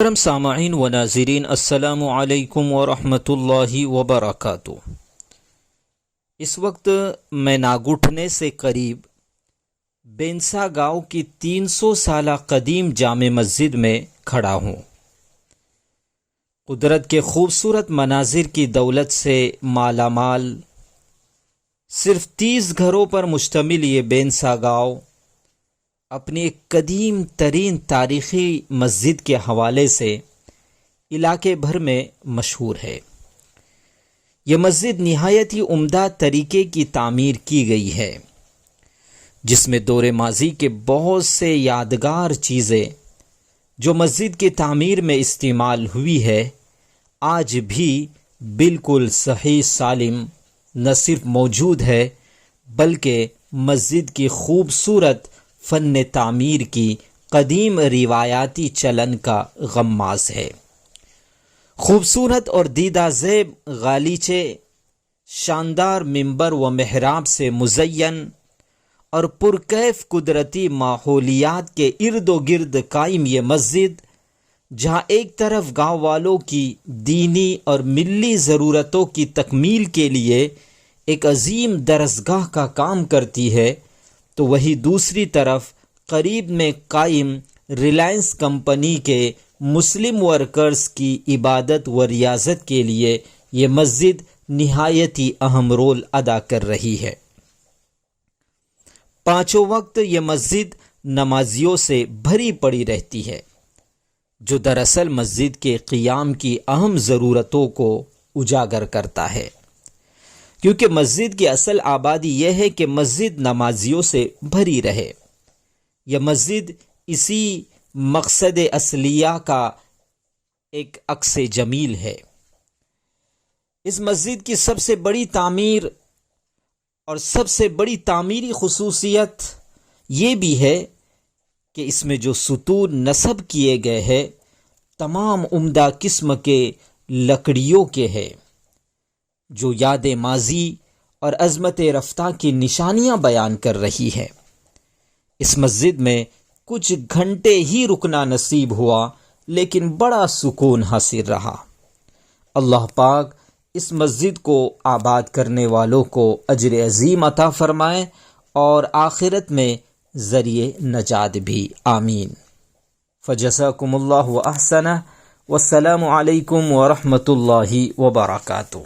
محترم سامعین و ناظرین، السلام علیکم ورحمۃ اللہ وبرکاتہ۔ اس وقت میں ناگھٹنے سے قریب بینسا گاؤں کی 300 سالہ قدیم جامع مسجد میں کھڑا ہوں۔ قدرت کے خوبصورت مناظر کی دولت سے مالا مال صرف 30 گھروں پر مشتمل یہ بینسا گاؤں اپنی ایک قدیم ترین تاریخی مسجد کے حوالے سے علاقے بھر میں مشہور ہے۔ یہ مسجد نہایت ہی عمدہ طریقے کی تعمیر کی گئی ہے، جس میں دور ماضی کے بہت سے یادگار چیزیں جو مسجد کی تعمیر میں استعمال ہوئی ہے، آج بھی بالکل صحیح سالم نہ صرف موجود ہے بلکہ مسجد کی خوبصورت فن تعمیر کی قدیم روایاتی چلن کا غماز ہے۔ خوبصورت اور دیدہ زیب غالیچے، شاندار منبر و محراب سے مزین اور پرکیف قدرتی ماحولیات کے ارد و گرد قائم یہ مسجد، جہاں ایک طرف گاؤں والوں کی دینی اور ملی ضرورتوں کی تکمیل کے لیے ایک عظیم درسگاہ کا کام کرتی ہے، تو وہی دوسری طرف قریب میں قائم ریلائنس کمپنی کے مسلم ورکرز کی عبادت و ریاضت کے لیے یہ مسجد نہایت ہی اہم رول ادا کر رہی ہے۔ پانچوں وقت یہ مسجد نمازیوں سے بھری پڑی رہتی ہے، جو دراصل مسجد کے قیام کی اہم ضرورتوں کو اجاگر کرتا ہے، کیونکہ مسجد کی اصل آبادی یہ ہے کہ مسجد نمازیوں سے بھری رہے۔ یہ مسجد اسی مقصد اصلیہ کا ایک عکس جمیل ہے۔ اس مسجد کی سب سے بڑی تعمیر اور سب سے بڑی تعمیری خصوصیت یہ بھی ہے کہ اس میں جو ستون نصب کیے گئے ہیں تمام عمدہ قسم کے لکڑیوں کے ہیں، جو یاد ماضی اور عظمت رفتہ کی نشانیاں بیان کر رہی ہے۔ اس مسجد میں کچھ گھنٹے ہی رکنا نصیب ہوا، لیکن بڑا سکون حاصل رہا۔ اللہ پاک اس مسجد کو آباد کرنے والوں کو اجر عظیم عطا فرمائے اور آخرت میں ذریعہ نجات بھی، آمین۔ فجزاکم اللہ احسن، والسلام علیکم ورحمۃ اللہ وبرکاتہ۔